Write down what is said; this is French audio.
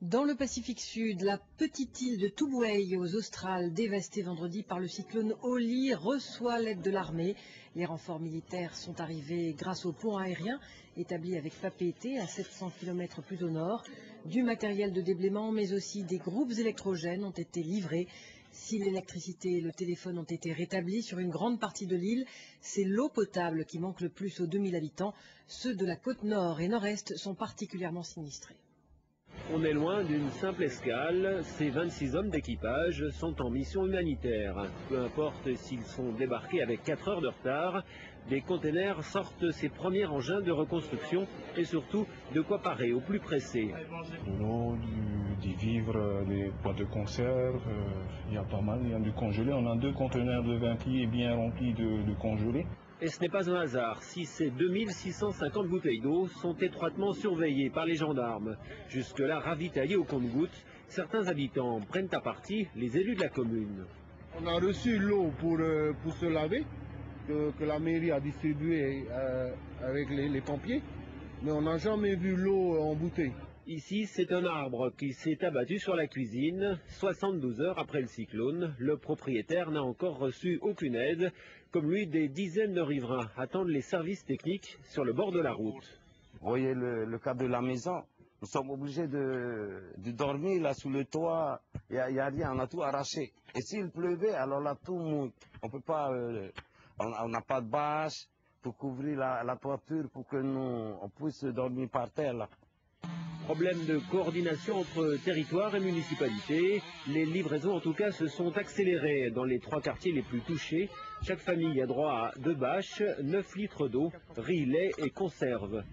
Dans le Pacifique Sud, la petite île de Tubuai aux Australes, dévastée vendredi par le cyclone Oli, reçoit l'aide de l'armée. Les renforts militaires sont arrivés grâce au pont aérien établi avec Papeete à 700 km plus au nord. Du matériel de déblaiement mais aussi des groupes électrogènes ont été livrés. Si l'électricité et le téléphone ont été rétablis sur une grande partie de l'île, c'est l'eau potable qui manque le plus aux 2000 habitants. Ceux de la côte nord et nord-est sont particulièrement sinistrés. On est loin d'une simple escale, ces 26 hommes d'équipage sont en mission humanitaire. Peu importe s'ils sont débarqués avec 4 heures de retard, des containers sortent ces premiers engins de reconstruction et surtout de quoi parer au plus pressé. De l'eau, des vivres, des boîtes de conserve, il y a pas mal, il y a du congelé. On a 2 conteneurs de 20 pieds bien remplis de congelé. Et ce n'est pas un hasard si ces 2650 bouteilles d'eau sont étroitement surveillées par les gendarmes. Jusque-là ravitaillés au compte-gouttes, certains habitants prennent à partie les élus de la commune. On a reçu l'eau pour se laver, que la mairie a distribuée avec les pompiers, mais on n'a jamais vu l'eau en bouteille. Ici, c'est un arbre qui s'est abattu sur la cuisine. 72 heures après le cyclone, le propriétaire n'a encore reçu aucune aide. Comme lui, des dizaines de riverains attendent les services techniques sur le bord de la route. Vous voyez le cas de la maison. Nous sommes obligés de dormir là sous le toit. Il n'y a rien, on a tout arraché. Et s'il pleuvait, alors là tout mouille. On peut pas, on n'a pas de bâche pour couvrir la toiture pour que on puisse dormir par terre là. Problème de coordination entre territoire et municipalité. Les livraisons en tout cas se sont accélérées dans les 3 quartiers les plus touchés. Chaque famille a droit à 2 bâches, 9 litres d'eau, riz, lait et conserves.